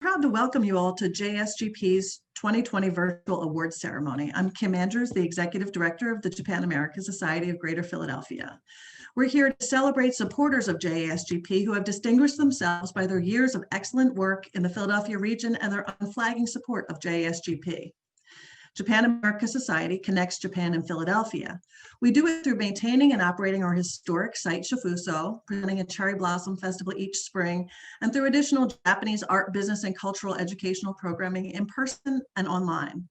proud to welcome you all to JSGP's 2020 Virtual Awards Ceremony. I'm Kim Andrews, the Executive Director of the Japan America Society of Greater Philadelphia. We're here to celebrate supporters of JASGP who have distinguished themselves by their years of excellent work in the Philadelphia region and their unflagging support of JASGP. Japan America Society connects Japan and Philadelphia. We do it through maintaining and operating our historic site, Shifuso, presenting a cherry blossom festival each spring, and through additional Japanese art, business, and cultural educational programming in person and online.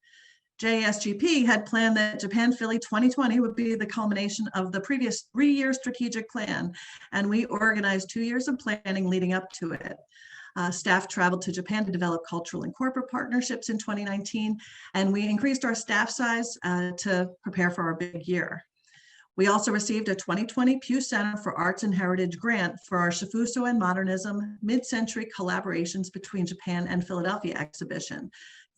JSGP had planned that Japan Philly 2020 would be the culmination of the previous 3-year strategic plan, and we organized 2 years of planning leading up to it. Staff traveled to Japan to develop cultural and corporate partnerships in 2019, and we increased our staff size to prepare for our big year. We also received a 2020 Pew Center for Arts and Heritage grant for our Shifuso and Modernism mid-century collaborations between Japan and Philadelphia exhibition,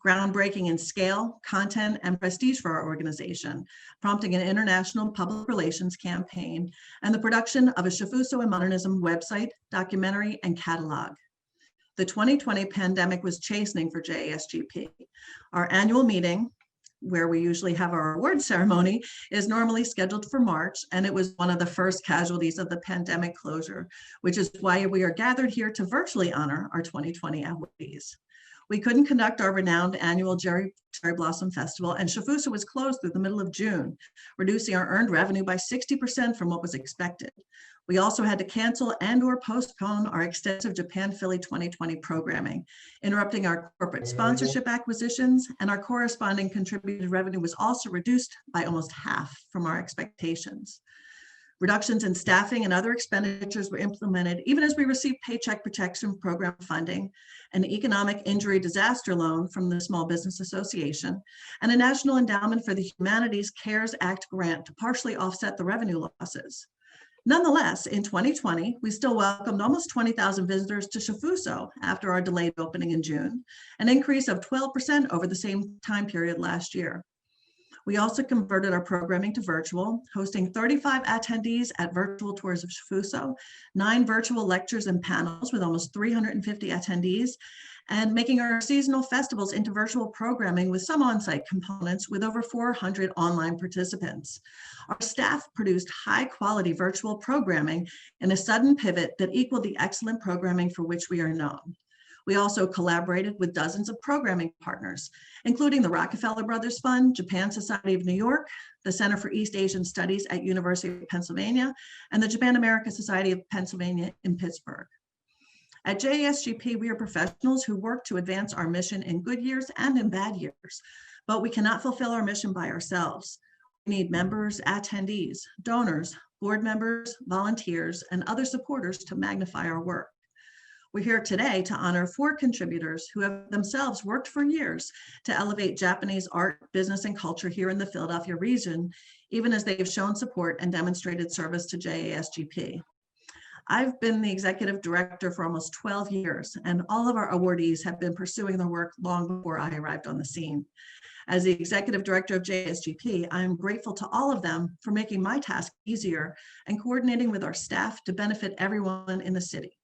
groundbreaking in scale, content, and prestige for our organization, prompting an international public relations campaign, and the production of a Shifuso and Modernism website, documentary, and catalog. The 2020 pandemic was chastening for JASGP. Our annual meeting, where we usually have our award ceremony, is normally scheduled for March, and it was one of the first casualties of the pandemic closure, which is why we are gathered here to virtually honor our 2020 awardees. We couldn't conduct our renowned annual Cherry Blossom Festival, and Shifuso was closed through the middle of June, reducing our earned revenue by 60% from what was expected. We also had to cancel and/or postpone our extensive Japan Philly 2020 programming, interrupting our corporate sponsorship acquisitions, and our corresponding contributed revenue was also reduced by almost half from our expectations. Reductions in staffing and other expenditures were implemented even as we received Paycheck Protection Program funding, an economic injury disaster loan from the Small Business Association, and a National Endowment for the Humanities CARES Act grant to partially offset the revenue losses. Nonetheless, in 2020, we still welcomed almost 20,000 visitors to Shifuso after our delayed opening in June, an increase of 12% over the same time period last year. We also converted our programming to virtual, hosting 35 attendees at virtual tours of Shifuso, 9 virtual lectures and panels with almost 350 attendees, and making our seasonal festivals into virtual programming with some on-site components with over 400 online participants. Our staff produced high-quality virtual programming in a sudden pivot that equaled the excellent programming for which we are known. We also collaborated with dozens of programming partners, including the Rockefeller Brothers Fund, Japan Society of New York, the Center for East Asian Studies at University of Pennsylvania, and the Japan America Society of Pennsylvania in Pittsburgh. At JSGP, we are professionals who work to advance our mission in good years and in bad years, but we cannot fulfill our mission by ourselves. We need members, attendees, donors, board members, volunteers, and other supporters to magnify our work. We're here today to honor 4 contributors who have themselves worked for years to elevate Japanese art, business, and culture here in the Philadelphia region, even as they have shown support and demonstrated service to JASGP. I've been the executive director for almost 12 years, and all of our awardees have been pursuing their work long before I arrived on the scene. As the executive director of JSGP, I am grateful to all of them for making my task easier and coordinating with our staff to benefit everyone in the city.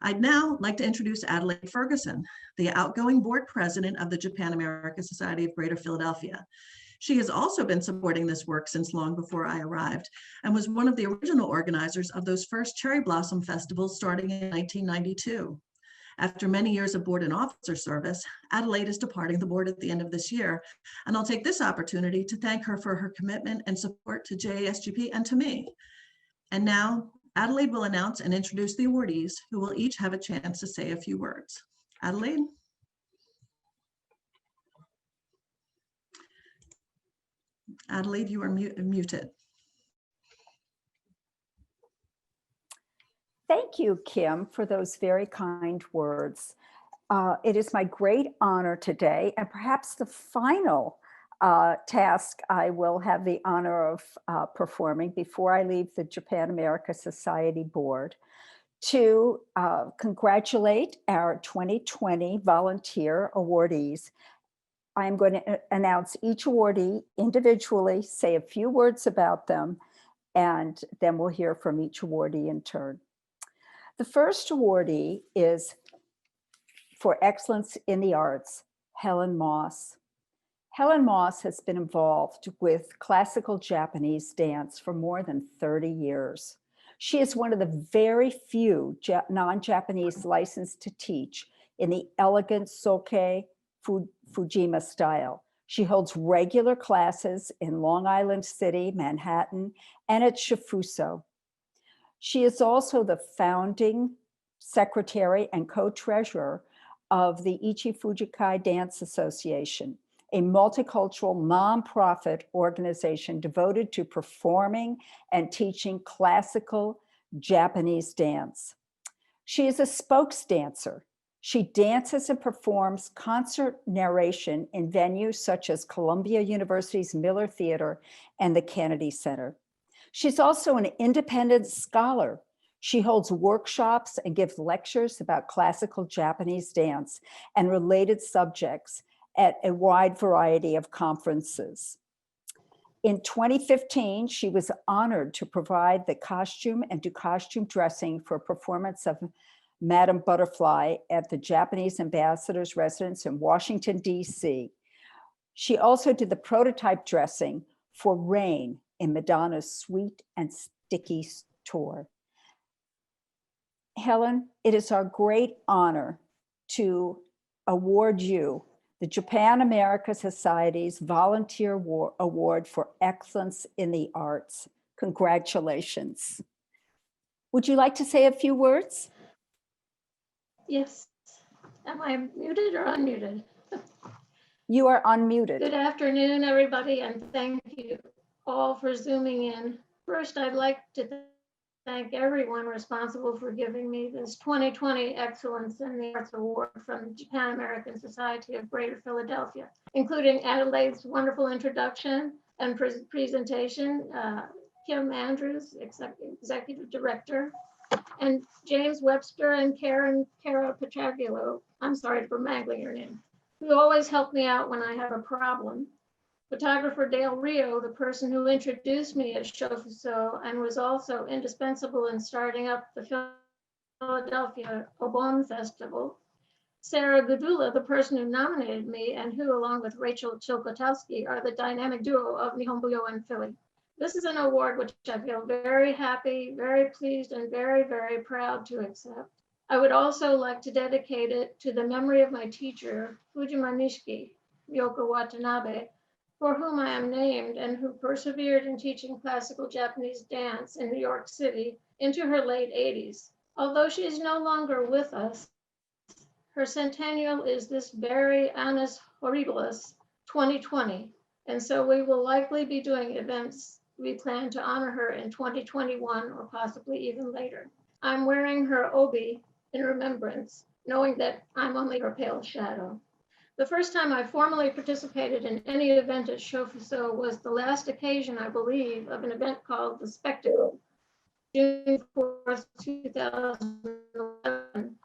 I'd now like to introduce Adelaide Ferguson, the outgoing board president of the Japan America Society of Greater Philadelphia. She has also been supporting this work since long before I arrived and was one of the original organizers of those first cherry blossom festivals starting in 1992. After many years of board and officer service, Adelaide is departing the board at the end of this year, and I'll take this opportunity to thank her for her commitment and support to JASGP and to me. And now, Adelaide will announce and introduce the awardees, who will each have a chance to say a few words. Adelaide? Adelaide, you are muted. Thank you, Kim, for those very kind words. It is my great honor today, and perhaps the final task I will have the honor of performing before I leave the Japan America Society Board, to congratulate our 2020 volunteer awardees. I'm going to announce each awardee individually, say a few words about them, and then we'll hear from each awardee in turn. The first awardee is for Excellence in the Arts, Helen Moss. Helen Moss has been involved with classical Japanese dance for more than 30 years. She is one of the very few non-Japanese licensed to teach in the elegant soke Fujima style. She holds regular classes in Long Island City, Manhattan, and at Shifuso. She is also the founding secretary and co-treasurer of the Ichi Fujikai Dance Association, a multicultural nonprofit organization devoted to performing and teaching classical Japanese dance. She is a spokes dancer. She dances and performs concert narration in venues such as Columbia University's Miller Theater and the Kennedy Center. She's also an independent scholar. She holds workshops and gives lectures about classical Japanese dance and related subjects at a wide variety of conferences. In 2015, she was honored to provide the costume and do costume dressing for a performance of Madame Butterfly at the Japanese ambassador's residence in Washington, D.C. She also did the prototype dressing for Rain in Madonna's Sweet and Sticky tour. Helen, it is our great honor to award you the Japan America Society's Volunteer Award for Excellence in the Arts. Congratulations. Would you like to say a few words? Yes. Am I muted or unmuted? You are unmuted. Good afternoon, everybody, and thank you all for zooming in. First, I'd like to thank everyone responsible for giving me this 2020 Excellence in the Arts Award from the Japan American Society of Greater Philadelphia, including Adelaide's wonderful introduction and presentation, Kim Andrews, Executive Director, and James Webster and Cara Petragulo, I'm sorry for mangling your name, who always help me out when I have a problem. Photographer Dale Rio, the person who introduced me as Shofuso and was also indispensable in starting up the Philadelphia Obon Festival. Sarah Gudula, the person who nominated me and who, along with Rachel Chilkotowski, are the dynamic duo of Nihonbuyo and Philly. This is an award which I feel very happy, very pleased, and very, very proud to accept. I would also like to dedicate it to the memory of my teacher, Fujima Nishiki, Yoko Watanabe, for whom I am named and who persevered in teaching classical Japanese dance in New York City into her late 80s. Although she is no longer with us, her centennial is this very annus horribilis 2020. And so we will likely be doing events we plan to honor her in 2021 or possibly even later. I'm wearing her obi in remembrance, knowing that I'm only her pale shadow. The first time I formally participated in any event at Shofuso was the last occasion, I believe, of an event called The Spectacle, June 4th, 2011.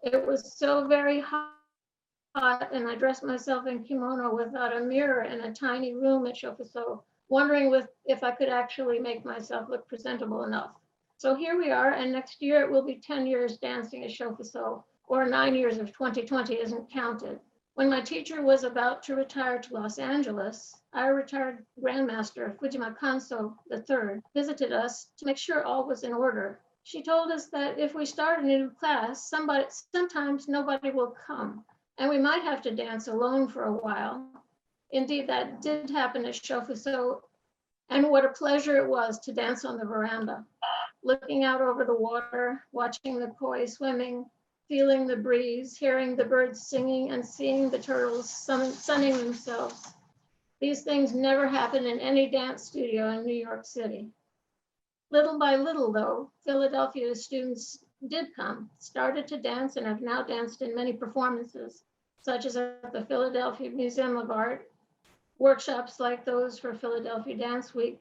It was so very hot, and I dressed myself in kimono without a mirror in a tiny room at Shofuso, wondering if I could actually make myself look presentable enough. So here we are, and next year it will be 10 years dancing at Shofuso, or 9 years if 2020 isn't counted. When my teacher was about to retire to Los Angeles, our retired Grandmaster, Fujima Kanso III, visited us to make sure all was in order. She told us that if we start a new class, sometimes nobody will come, and we might have to dance alone for a while. Indeed, that did happen at Shofuso, and what a pleasure it was to dance on the veranda, looking out over the water, watching the koi swimming, feeling the breeze, hearing the birds singing, and seeing the turtles sunning themselves. These things never happen in any dance studio in New York City. Little by little, though, Philadelphia students did come, started to dance, and have now danced in many performances, such as at the Philadelphia Museum of Art, workshops like those for Philadelphia Dance Week,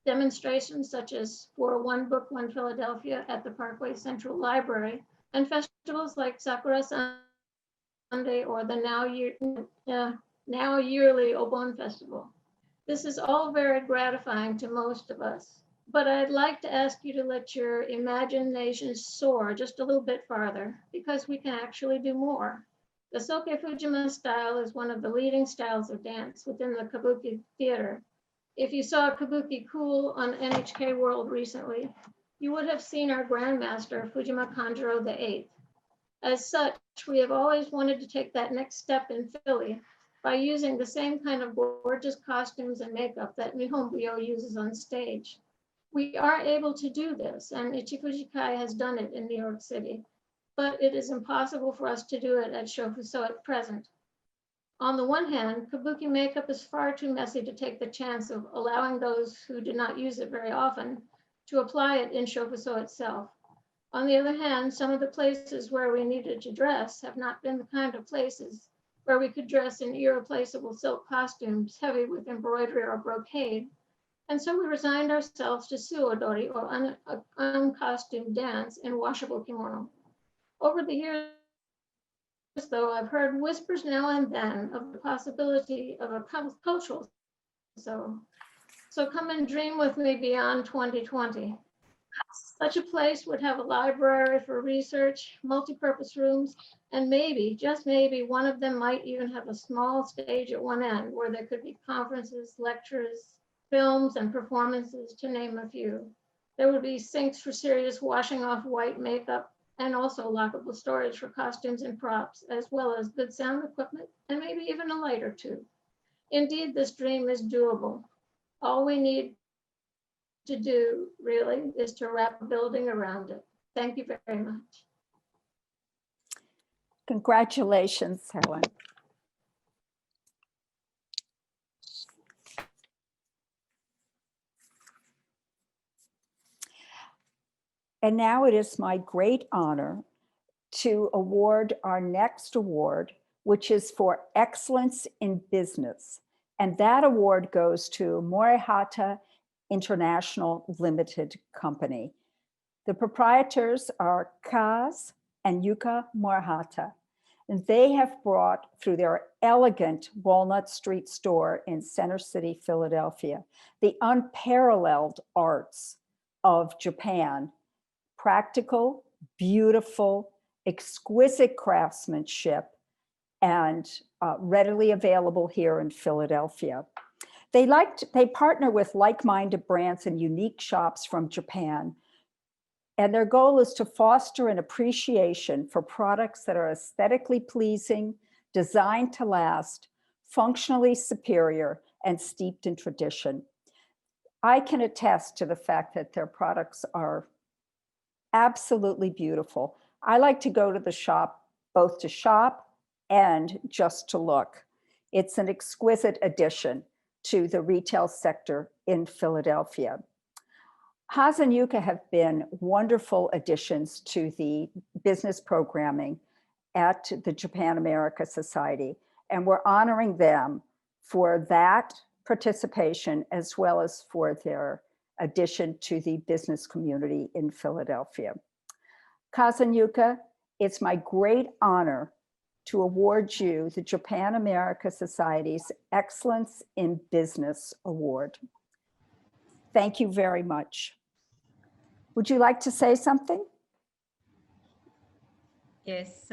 demonstrations such as for One Book, One Philadelphia at the Parkway Central Library, and festivals like Sakura Sunday or the now yearly Obon Festival. This is all very gratifying to most of us. But I'd like to ask you to let your imagination soar just a little bit farther, because we can actually do more. The Soke Fujima style is one of the leading styles of dance within the Kabuki theater. If you saw Kabuki Cool on NHK World recently, you would have seen our grandmaster, Fujima Kanjuro VIII. As such, we have always wanted to take that next step in Philly by using the same kind of gorgeous costumes and makeup that Nihonbyo uses on stage. We are able to do this, and Ichifuji Kai has done it in New York City, but it is impossible for us to do it at Shofuso at present. On the one hand, kabuki makeup is far too messy to take the chance of allowing those who do not use it very often to apply it in Shofuso itself. On the other hand, some of the places where we needed to dress have not been the kind of places where we could dress in irreplaceable silk costumes heavy with embroidery or brocade. And so we resigned ourselves to suodori, or uncostumed dance in washable kimono. Over the years, though, I've heard whispers now and then of the possibility of a cultural so. So come and dream with me beyond 2020. Such a place would have a library for research, multi-purpose rooms, and maybe, just maybe, one of them might even have a small stage at one end where there could be conferences, lectures, films, and performances, to name a few. There would be sinks for serious washing off white makeup, and also lockable storage for costumes and props, as well as good sound equipment, and maybe even a light or two. Indeed, this dream is doable. All we need to do, really, is to wrap a building around it. Thank you very much. Congratulations, Helen. And now it is my great honor to award our next award, which is for excellence in business. And that award goes to Morihata International Limited Company. The proprietors are Kaz and Yuka Morihata. And they have brought, through their elegant Walnut Street store in Center City, Philadelphia, the unparalleled arts of Japan. Practical, beautiful, exquisite craftsmanship, and readily available here in Philadelphia. They partner with like-minded brands and unique shops from Japan. And their goal is to foster an appreciation for products that are aesthetically pleasing, designed to last, functionally superior, and steeped in tradition. I can attest to the fact that their products are absolutely beautiful. I like to go to the shop, both to shop and just to look. It's an exquisite addition to the retail sector in Philadelphia. Haz and Yuka have been wonderful additions to the business programming at the Japan America Society, and we're honoring them for that participation as well as for their addition to the business community in Philadelphia. Kaz and Yuka, it's my great honor to award you the Japan America Society's Excellence in Business Award. Thank you very much. Would you like to say something? Yes,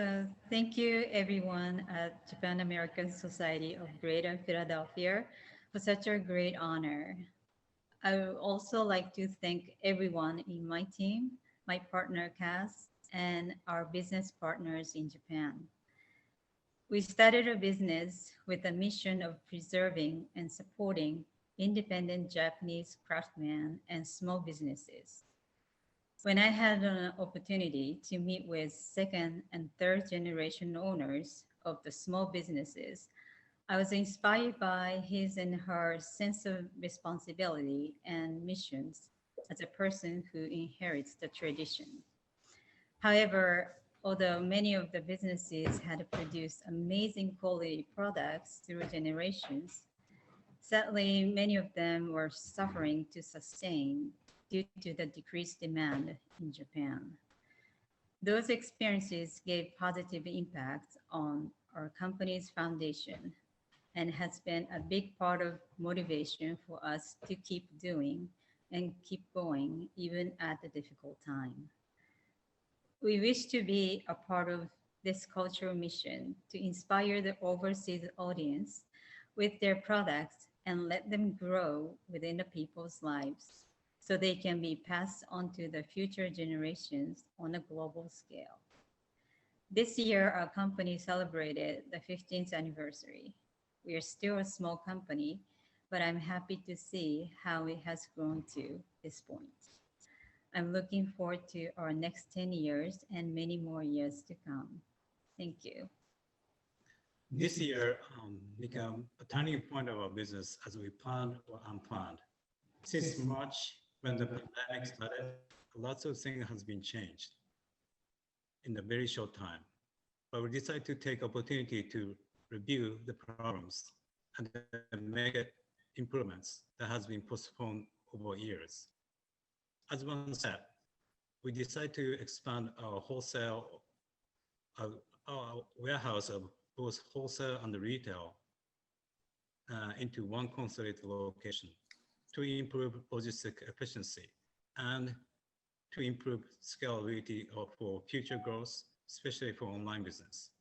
thank you everyone at Japan American Society of Greater Philadelphia for such a great honor. I would also like to thank everyone in my team, my partner Cass, and our business partners in Japan. We started a business with a mission of preserving and supporting independent Japanese craftsmen and small businesses. When I had an opportunity to meet with second and third generation owners of the small businesses, I was inspired by his and her sense of responsibility and missions as a person who inherits the tradition. However, although many of the businesses had produced amazing quality products through generations, sadly, many of them were suffering to sustain due to the decreased demand in Japan. Those experiences gave positive impacts on our company's foundation and has been a big part of motivation for us to keep doing and keep going even at a difficult time. We wish to be a part of this cultural mission to inspire the overseas audience with their products and let them grow within the people's lives so they can be passed on to the future generations on a global scale. This year, our company celebrated the 15th anniversary. We are still a small company, but I'm happy to see how it has grown to this point. I'm looking forward to our next 10 years and many more years to come. Thank you. This year became a turning point of our business as we planned or unplanned. Since March, when the pandemic started, lots of things has been changed in a very short time. But we decided to take opportunity to review the problems and then make it improvements that has been postponed over years. As one step, we decided to expand our wholesale, our warehouse of both wholesale and retail into one consolidated location to improve logistic efficiency and to improve scalability for future growth, especially for online business.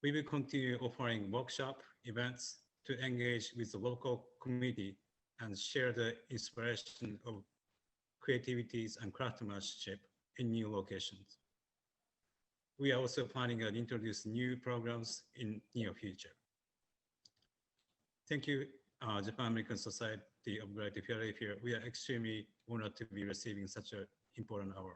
We will continue offering workshop events to engage with the local community and share the inspiration of creativities and craftsmanship in new locations. We are also planning to introduce new programs in near future. Thank you, Japan American Society of Greater Philadelphia. We are extremely honored to be receiving such an important award.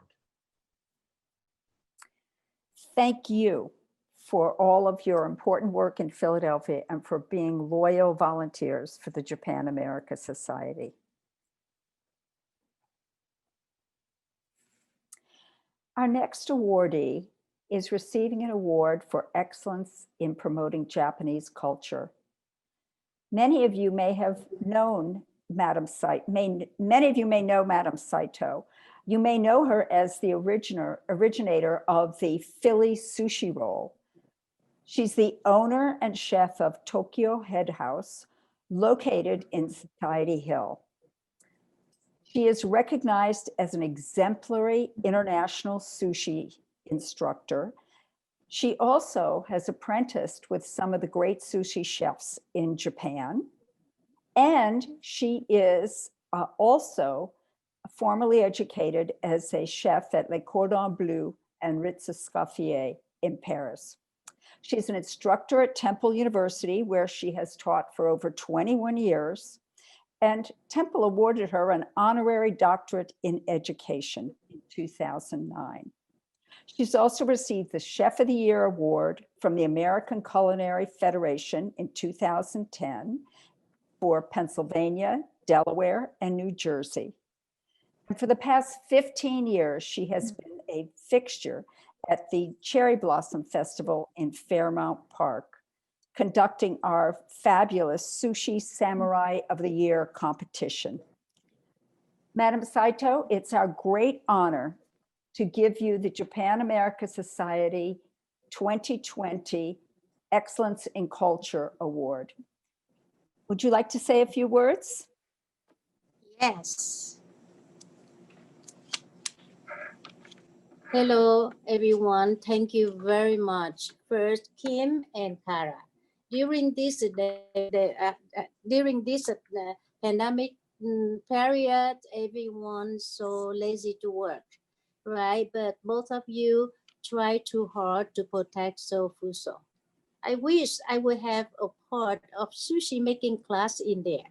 Thank you for all of your important work in Philadelphia and for being loyal volunteers for the Japan America Society. Our next awardee is receiving an award for excellence in promoting Japanese culture. Many of you may have known Madam Saito. Many of you may know Madam Saito. You may know her as the originator of the Philly sushi roll. She's the owner and chef of Tokyo Head House, located in Society Hill. She is recognized as an exemplary international sushi instructor. She also has apprenticed with some of the great sushi chefs in Japan. And she is also formally educated as a chef at Le Cordon Bleu and Ritz Escoffier in Paris. She's an instructor at Temple University, where she has taught for over 21 years. And Temple awarded her an honorary doctorate in education in 2009. She's also received the Chef of the Year award from the American Culinary Federation in 2010 for Pennsylvania, Delaware, and New Jersey. And for the past 15 years, she has been a fixture at the Cherry Blossom Festival in Fairmount Park, conducting our fabulous Sushi Samurai of the Year competition. Madam Saito, it's our great honor to give you the Japan America Society 2020 Excellence in Culture Award. Would you like to say a few words? Yes. Hello, everyone. Thank you very much. First, Kim and Kara. During this pandemic period, everyone's so lazy to work, right? But both of you try too hard to protect Sofuso. I wish I would have a part of sushi making class in there.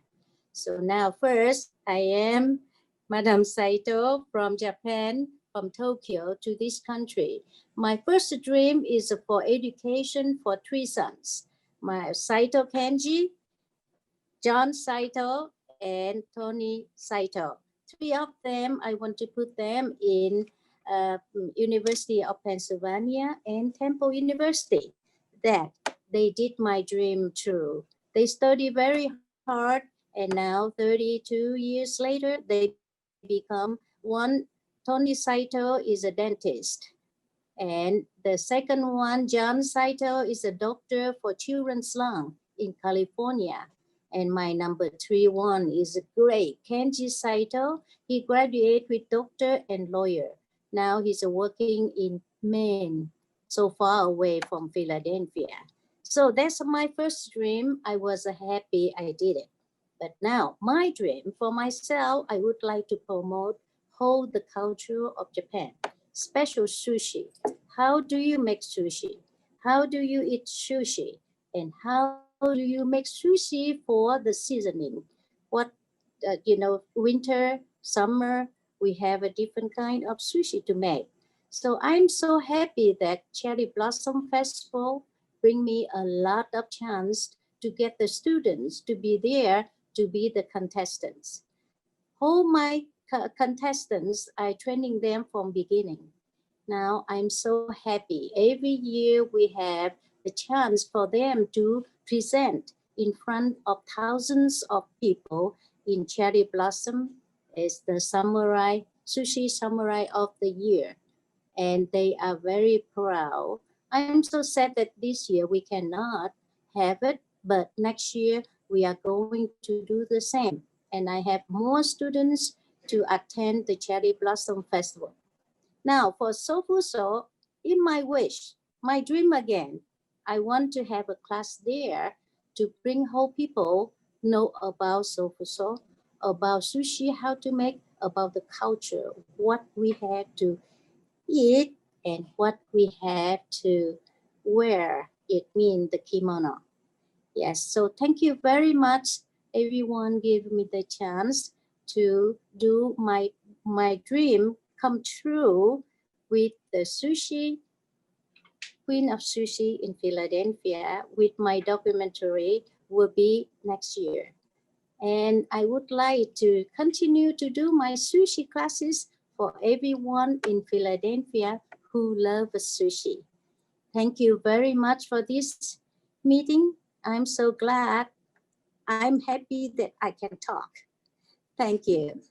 So now first, I am Madam Saito from Japan, from Tokyo to this country. My first dream is for education for 3 sons. My Saito Kenji, John Saito, and Tony Saito. 3 of them, I want to put them in University of Pennsylvania and Temple University. That they did my dream true. They study very hard, and now 32 years later, they become one. Tony Saito is a dentist. And the second one, John Saito, is a doctor for children's lung in California. And my number 3 is great, Kenji Saito. He graduated with doctor and lawyer. Now he's working in Maine, so far away from Philadelphia. So that's my first dream. I was happy I did it. But now my dream for myself, I would like to promote whole the culture of Japan, special sushi. How do you make sushi? How do you eat sushi? And how do you make sushi for the seasoning? What, winter, summer, we have a different kind of sushi to make. So I'm so happy that Cherry Blossom Festival bring me a lot of chance to get the students to be there to be the contestants. All my contestants, I training them from beginning. Now I'm so happy. Every year we have the chance for them to present in front of thousands of people in Cherry Blossom as the samurai, sushi samurai of the year. And they are very proud. I'm so sad that this year we cannot have it, but next year we are going to do the same. And I have more students to attend the Cherry Blossom Festival. Now for Sofuso, in my wish, my dream again, I want to have a class there to bring whole people know about Sofuso, about sushi, how to make, about the culture, what we have to eat and what we have to wear. It means the kimono. Yes, so thank you very much. Everyone gave me the chance to do my dream come true with the sushi, Queen of Sushi in Philadelphia with my documentary will be next year. And I would like to continue to do my sushi classes for everyone in Philadelphia who loves sushi. Thank you very much for this meeting. I'm so glad. I'm happy that I can talk. Thank you.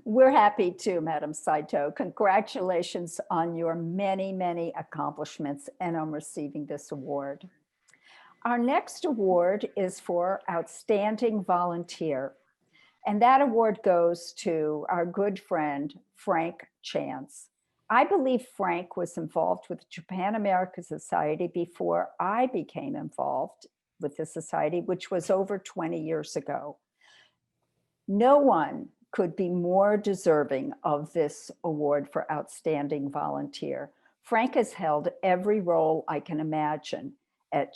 We're happy too, Madam Saito. Congratulations on your many, many accomplishments and on receiving this award. Our next award is for Outstanding Volunteer. And that award goes to our good friend, Frank Chance. I believe Frank was involved with Japan America Society before I became involved with the society, which was over 20 years ago. No one could be more deserving of this award for Outstanding Volunteer. Frank has held every role I can imagine at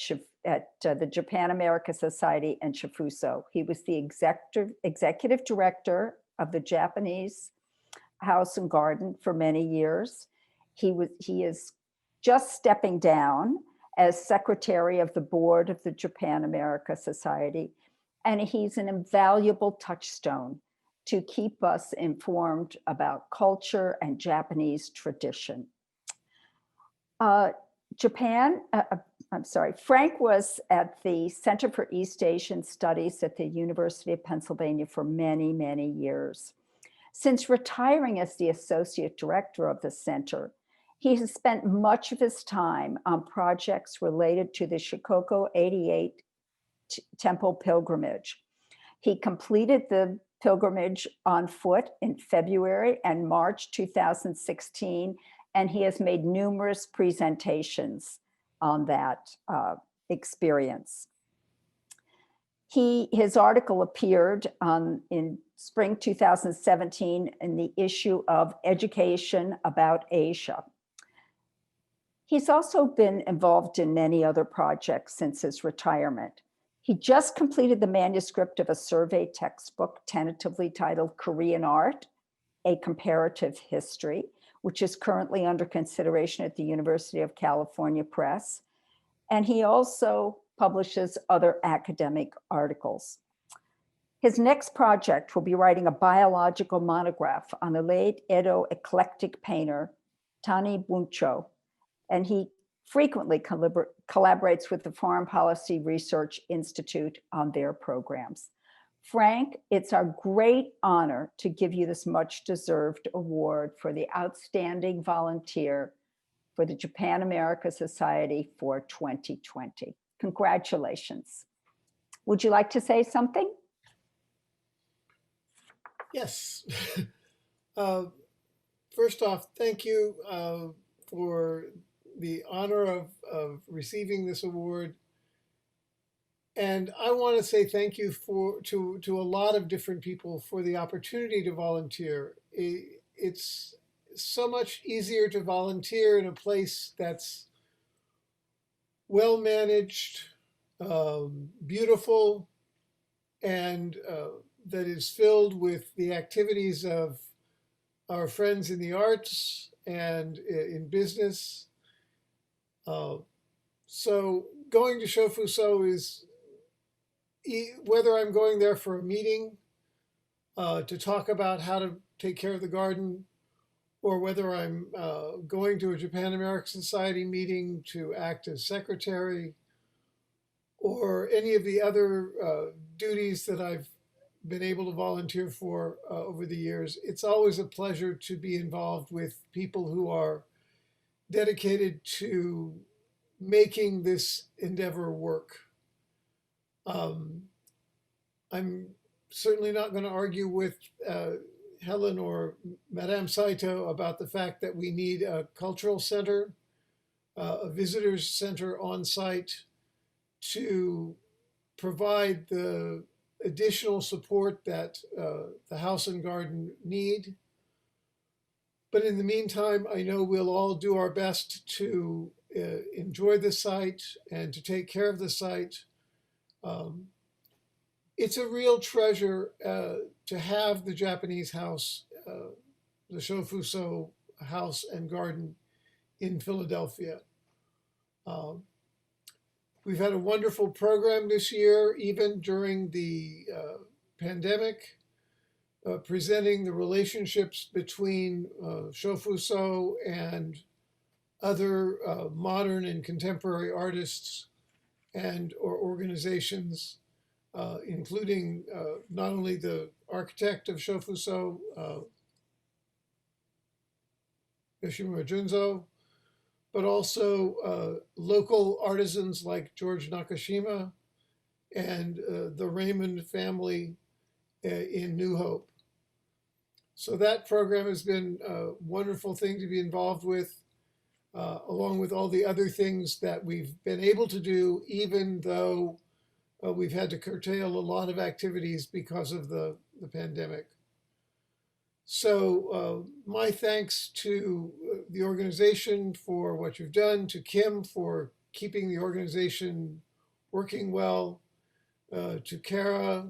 the Japan America Society and Shifuso. He was the executive director of the Japanese House and Garden for many years. He is just stepping down as secretary of the board of the Japan America Society, and he's an invaluable touchstone to keep us informed about culture and Japanese tradition. Frank was at the Center for East Asian Studies at the University of Pennsylvania for many, many years. Since retiring as the associate director of the center, he has spent much of his time on projects related to the Shikoku 88 temple pilgrimage. He completed the pilgrimage on foot in February and March 2016, and he has made numerous presentations on that experience. His article appeared in spring 2017 in the issue of Education About Asia. He's also been involved in many other projects since his retirement. He just completed the manuscript of a survey textbook tentatively titled Korean Art, A Comparative History, which is currently under consideration at the University of California Press. And he also publishes other academic articles. His next project will be writing a biological monograph on the late Edo eclectic painter, Tani Buncho, and he frequently collaborates with the Foreign Policy Research Institute on their programs. Frank, it's our great honor to give you this much deserved award for the Outstanding Volunteer for the Japan America Society for 2020. Congratulations. Would you like to say something? Yes. First off, thank you for the honor of receiving this award. And I want to say thank you to a lot of different people for the opportunity to volunteer. It's so much easier to volunteer in a place that's well managed, beautiful, and that is filled with the activities of our friends in the arts and in business. So going to Shofuso is, whether I'm going there for a meeting to talk about how to take care of the garden, or whether I'm going to a Japan American Society meeting to act as secretary, or any of the other duties that I've been able to volunteer for over the years. It's always a pleasure to be involved with people who are dedicated to making this endeavor work. I'm certainly not going to argue with Helen or Madame Saito about the fact that we need a cultural center, a visitors center on site to provide the additional support that the house and garden need. But in the meantime, I know we'll all do our best to enjoy the site and to take care of the site. It's a real treasure to have the Japanese house, the Shofuso house and garden in Philadelphia. We've had a wonderful program this year, even during the pandemic, presenting the relationships between Shofuso and other modern and contemporary artists and or organizations, including not only the architect of Shofuso, Yoshimura Junzo, but also local artisans like George Nakashima and the Raymond family in New Hope. So that program has been a wonderful thing to be involved with, along with all the other things that we've been able to do, even though we've had to curtail a lot of activities because of the pandemic. So my thanks to the organization for what you've done, to Kim for keeping the organization working well, to Kara,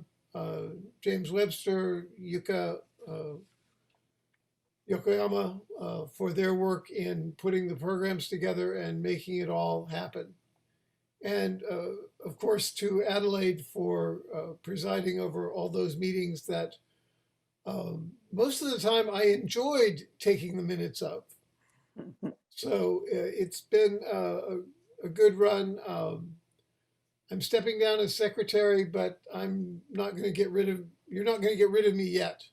James Webster, Yuka Yokoyama for their work in putting the programs together and making it all happen. And of course to Adelaide for presiding over all those meetings that most of the time I enjoyed taking the minutes of. So it's been a good run. I'm stepping down as secretary, but I'm not going to get rid of, you're not going to get rid of me yet.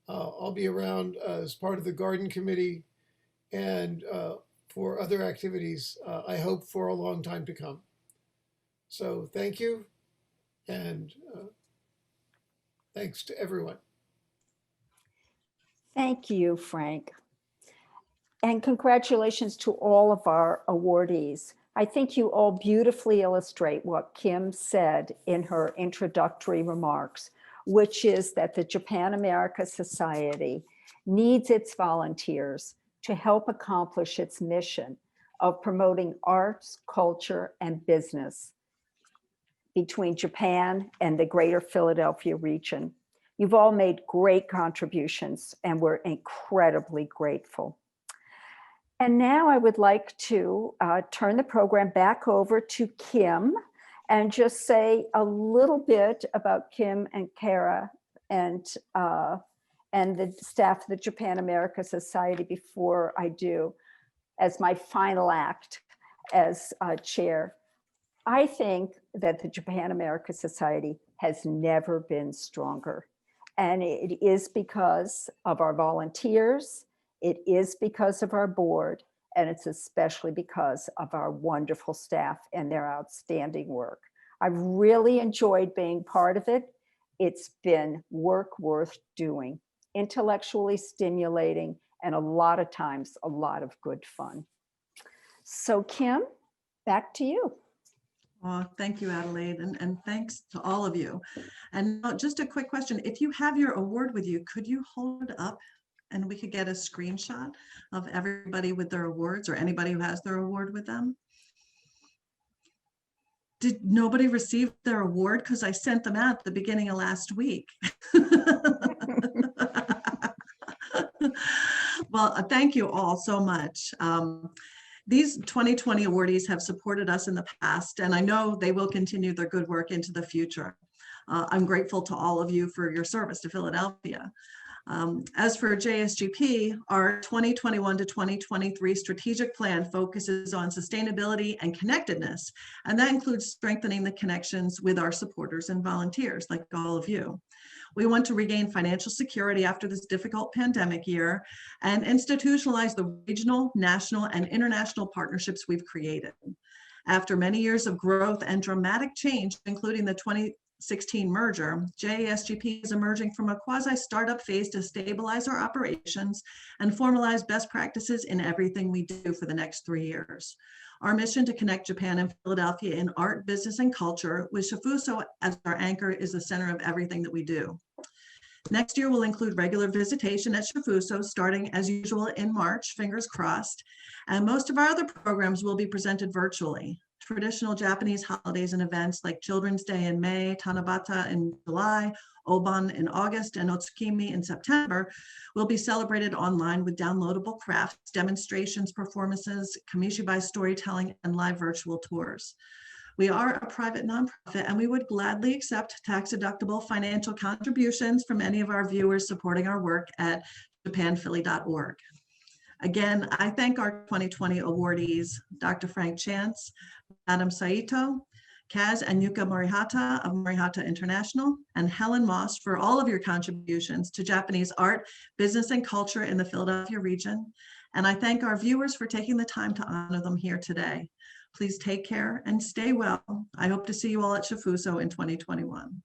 I'll be around as part of the garden committee and for other activities, I hope for a long time to come. So thank you, and thanks to everyone. Thank you, Frank. And congratulations to all of our awardees. I think you all beautifully illustrate what Kim said in her introductory remarks, which is that the Japan America Society needs its volunteers to help accomplish its mission of promoting arts, culture, and business between Japan and the greater Philadelphia region. You've all made great contributions, and we're incredibly grateful. And now I would like to turn the program back over to Kim and just say a little bit about Kim and Kara and the staff of the Japan America Society before I do, as my final act as chair. I think that the Japan America Society has never been stronger. And it is because of our volunteers, it is because of our board, and it's especially because of our wonderful staff and their outstanding work. I've really enjoyed being part of it. It's been work worth doing, intellectually stimulating, and a lot of times a lot of good fun. So Kim, back to you. Oh, thank you, Adelaide, and thanks to all of you. And now just a quick question. If you have your award with you, could you hold it up and we could get a screenshot of everybody with their awards or anybody who has their award with them? Did nobody receive their award? Because I sent them out at the beginning of last week. Well, thank you all so much. These 2020 awardees have supported us in the past, and I know they will continue their good work into the future. I'm grateful to all of you for your service to Philadelphia. As for JSGP, our 2021 to 2023 strategic plan focuses on sustainability and connectedness, and that includes strengthening the connections with our supporters and volunteers like all of you. We want to regain financial security after this difficult pandemic year and institutionalize the regional, national, and international partnerships we've created. After many years of growth and dramatic change, including the 2016 merger, JASGP is emerging from a quasi-startup phase to stabilize our operations and formalize best practices in everything we do for the next 3 years. Our mission to connect Japan and Philadelphia in art, business, and culture, with Shifuso as our anchor, is the center of everything that we do. Next year will include regular visitation at Shifuso, starting as usual in March, fingers crossed, and most of our other programs will be presented virtually. Traditional Japanese holidays and events like Children's Day in May, Tanabata in July, Obon in August, and Otsukimi in September will be celebrated online with downloadable crafts, demonstrations, performances, kamishibai storytelling, and live virtual tours. We are a private nonprofit, and we would gladly accept tax-deductible financial contributions from any of our viewers supporting our work at japanphilly.org. Again, I thank our 2020 awardees, Dr. Frank Chance, Madam Saito, Kaz and Yuka Morihata of Morihata International, and Helen Moss for all of your contributions to Japanese art, business, and culture in the Philadelphia region. And I thank our viewers for taking the time to honor them here today. Please take care and stay well. I hope to see you all at Shifuso in 2021.